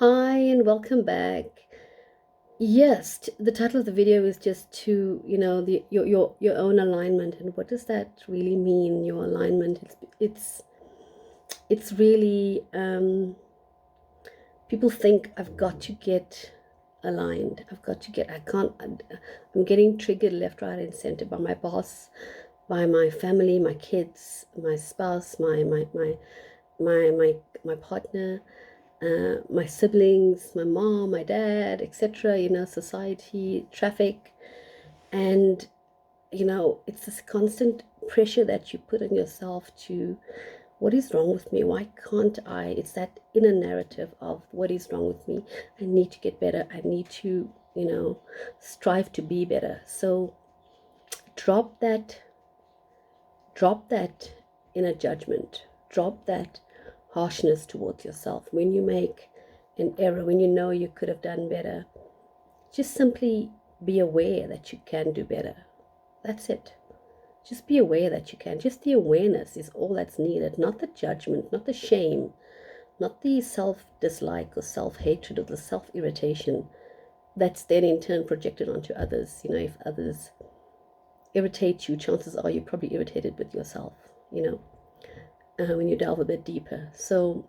Hi and welcome back. Yes, the title of the video is just to, your own alignment. And what does that really mean, your alignment? It's really people think I've got to get aligned. I can't I'm getting triggered left, right, and center by my boss, by my family, my kids, my spouse, my partner, my siblings, my mom, my dad, etc., society, traffic. And, it's this constant pressure that you put on yourself to, what is wrong with me? Why can't I? It's that inner narrative of what is wrong with me? I need to get better. I need to, strive to be better. So drop that, drop that inner judgment, drop that harshness towards yourself. When you make an error, when you know you could have done better, just simply be aware that you can do better. That's it. Just be aware that you can. Just the awareness is all that's needed, not the judgment, not the shame, not the self-dislike or self-hatred or the self-irritation that's then in turn projected onto others. If others irritate you, chances are you're probably irritated with yourself, when you delve a bit deeper. So,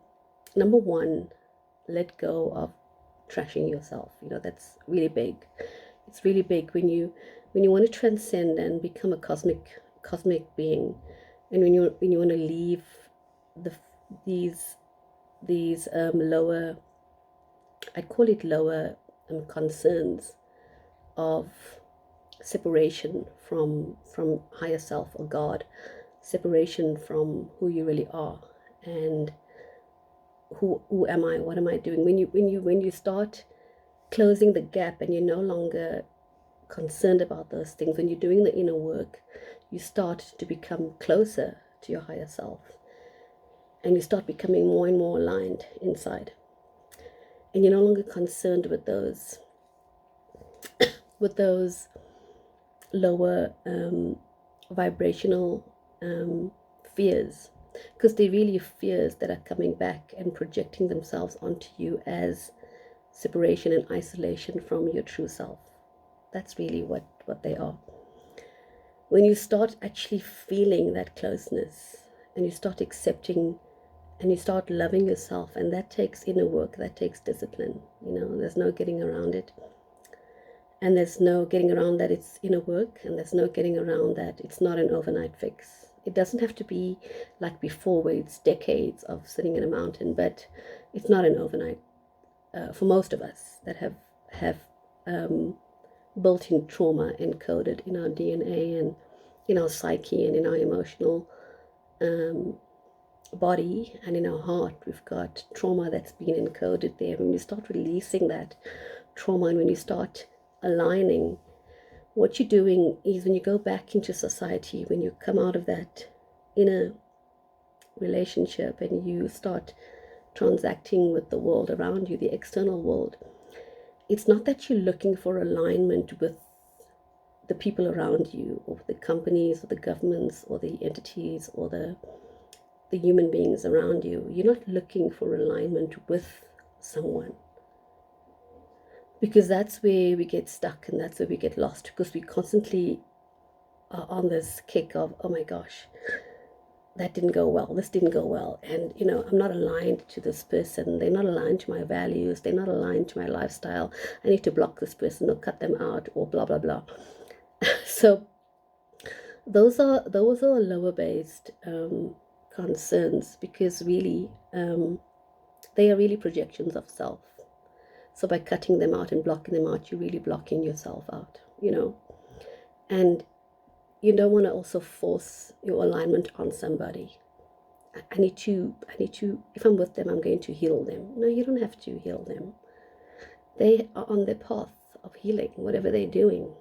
number one, let go of trashing yourself. That's really big. It's really big when you want to transcend and become a cosmic being, and when you want to leave the these lower, I'd call it lower concerns of separation from higher self or God, separation from who you really are, and who am I, what am I doing. When you start closing the gap and you're no longer concerned about those things, when you're doing the inner work, you start to become closer to your higher self, and you start becoming more and more aligned inside, and you're no longer concerned with those lower vibrational fears, because they're really fears that are coming back and projecting themselves onto you as separation and isolation from your true self. That's really what they are. When you start actually feeling that closeness, and you start accepting, and you start loving yourself, and that takes inner work, that takes discipline. There's no getting around it. And there's no getting around that it's inner work, and there's no getting around that it's not an overnight fix. It doesn't have to be like before, where it's decades of sitting in a mountain, but it's not an overnight. For most of us that have built-in trauma encoded in our DNA and in our psyche and in our emotional body and in our heart, we've got trauma that's been encoded there. When you start releasing that trauma, and when you start aligning, what you're doing is, when you go back into society, when you come out of that inner relationship and you start transacting with the world around you, the external world, it's not that you're looking for alignment with the people around you, or the companies, or the governments, or the entities, or the human beings around you. You're not looking for alignment with someone, because that's where we get stuck, and that's where we get lost, because we constantly are on this kick of, oh my gosh, that didn't go well, this didn't go well, and I'm not aligned to this person, they're not aligned to my values, they're not aligned to my lifestyle, I need to block this person or cut them out, or blah blah blah. So those are lower based concerns, because really they are really projections of self. So by cutting them out and blocking them out, you're really blocking yourself out, and you don't want to also force your alignment on somebody. I need to, if I'm with them, I'm going to heal them. No, you don't have to heal them. They are on their path of healing, whatever they're doing.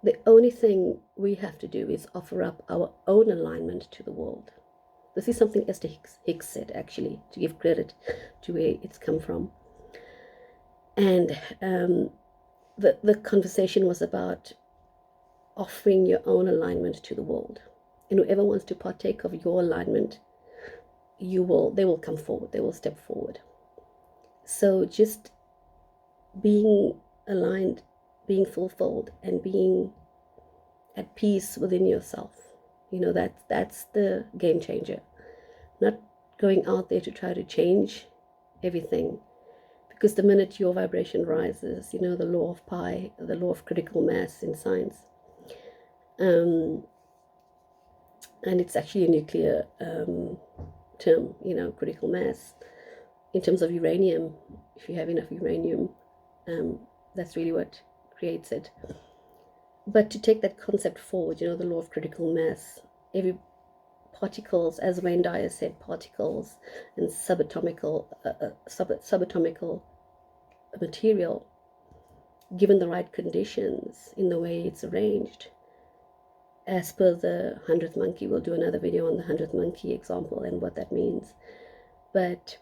The only thing we have to do is offer up our own alignment to the world. This is something Esther Hicks said, actually, to give credit to where it's come from. And the conversation was about offering your own alignment to the world. And whoever wants to partake of your alignment, they will come forward, they will step forward. So just being aligned, being fulfilled, and being at peace within yourself, that's the game changer. Not going out there to try to change everything, because the minute your vibration rises, the law of pi, the law of critical mass in science, and it's actually a nuclear term, critical mass, in terms of uranium. If you have enough uranium, that's really what creates it. But to take that concept forward, the law of critical mass, every particles, as Wayne Dyer said, particles and subatomical material, given the right conditions in the way it's arranged, as per the 100th monkey. We'll do another video on the 100th monkey example and what that means. But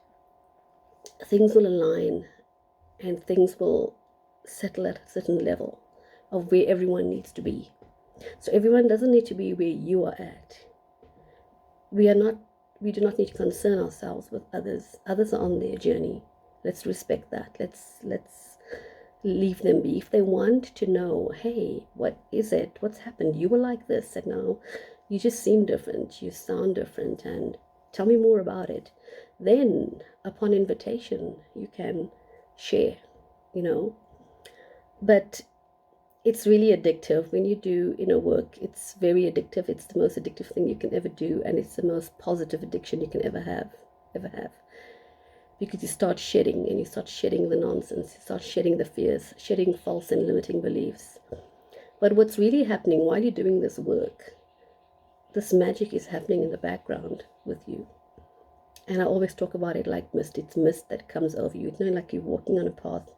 things will align and things will settle at a certain level of where everyone needs to be. So everyone doesn't need to be where you are at. We do not need to concern ourselves with others. Others are on their journey. Let's respect that. Let's leave them be. If they want to know, hey, what is it? What's happened? You were like this, and now you just seem different. You sound different, and tell me more about it. Then, upon invitation, you can share, But it's really addictive when you do inner work. It's very addictive. It's the most addictive thing you can ever do, and it's the most positive addiction you can ever have. Because you start shedding, and you start shedding the nonsense, you start shedding the fears, shedding false and limiting beliefs. But what's really happening while you're doing this work, this magic is happening in the background with you. And I always talk about it like mist. It's mist that comes over you. It's not like you're walking on a path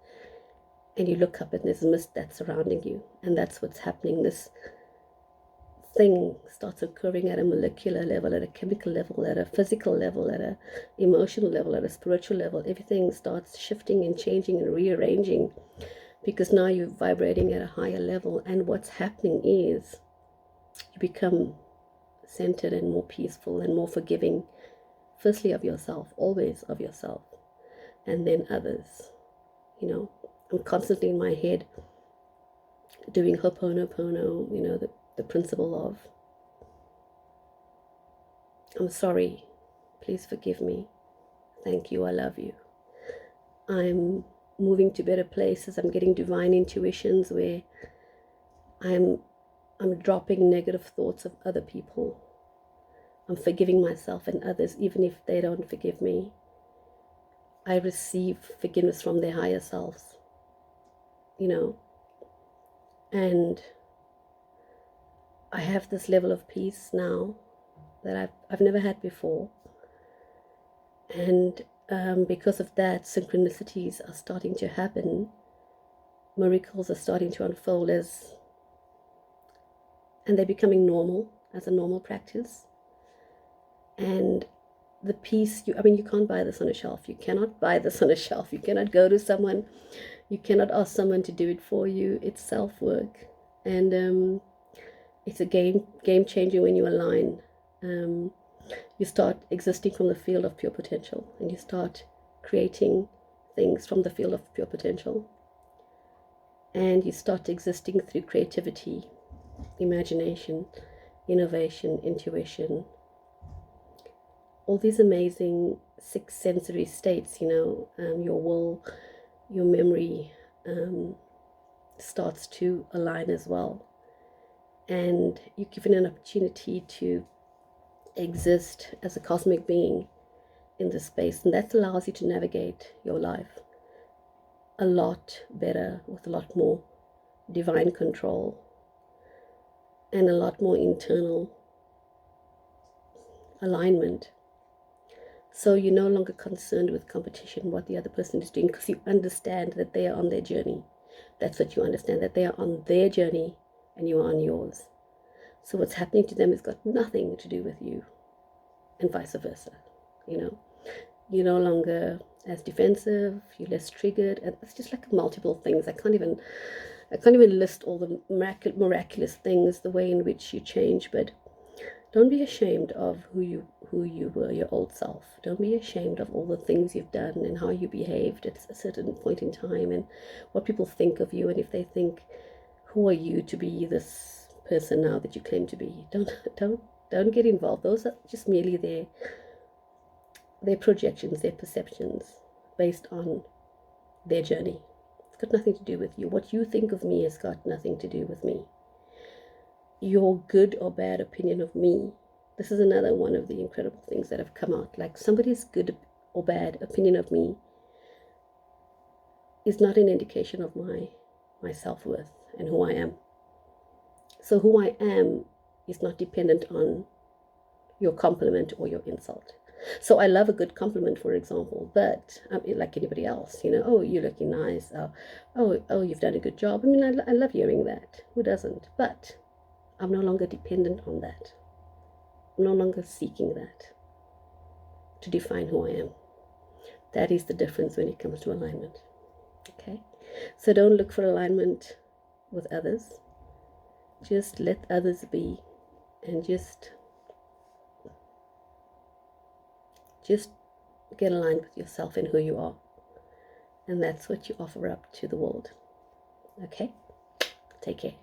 and you look up and there's mist that's surrounding you. And that's what's happening. This thing starts occurring at a molecular level, at a chemical level, at a physical level, at a emotional level, at a spiritual level. Everything starts shifting and changing and rearranging, because now you're vibrating at a higher level. And what's happening is you become centered and more peaceful and more forgiving, firstly of yourself, always of yourself, and then others. I'm constantly in my head doing Ho'oponopono, the principle of, I'm sorry, please forgive me, thank you, I love you. I'm moving to better places. I'm getting divine intuitions where I'm dropping negative thoughts of other people. I'm forgiving myself and others, even if they don't forgive me. I receive forgiveness from their higher selves, and I have this level of peace now that I've never had before. And because of that, synchronicities are starting to happen. Miracles are starting to unfold and they're becoming normal, as a normal practice. And the peace, you can't buy this on a shelf. You cannot buy this on a shelf. You cannot go to someone. You cannot ask someone to do it for you. It's self-work. And it's a game changer when you align. You start existing from the field of pure potential, and you start creating things from the field of pure potential. And you start existing through creativity, imagination, innovation, intuition, all these amazing 6 sensory states. Your will, your memory starts to align as well, and you're given an opportunity to exist as a cosmic being in this space, and that allows you to navigate your life a lot better, with a lot more divine control and a lot more internal alignment. So you're no longer concerned with competition, what the other person is doing, because you understand that they are on their journey. That's what you understand, that they are on their journey and you are on yours. So what's happening to them has got nothing to do with you, and vice versa. You're no longer as defensive, you're less triggered, and it's just like multiple things. I can't even list all the miraculous things, the way in which you change, but Don't be ashamed of who you were, your old self. Don't be ashamed of all the things you've done and how you behaved at a certain point in time and what people think of you, and if they think, who are you to be this person now that you claim to be? Don't get involved. Those are just merely their projections, their perceptions based on their journey. It's got nothing to do with you. What you think of me has got nothing to do with me. Your good or bad opinion of me, this is another one of the incredible things that have come out. Like, somebody's good or bad opinion of me is not an indication of my self-worth and who I am. So who I am is not dependent on your compliment or your insult. So I love a good compliment, for example, but like anybody else, oh, you're looking nice, oh, you've done a good job. I mean, I love hearing that. Who doesn't? But I'm no longer dependent on that. I'm no longer seeking that to define who I am. That is the difference when it comes to alignment. Okay? So don't look for alignment with others. Just let others be, and just get aligned with yourself and who you are. And that's what you offer up to the world. Okay? Take care.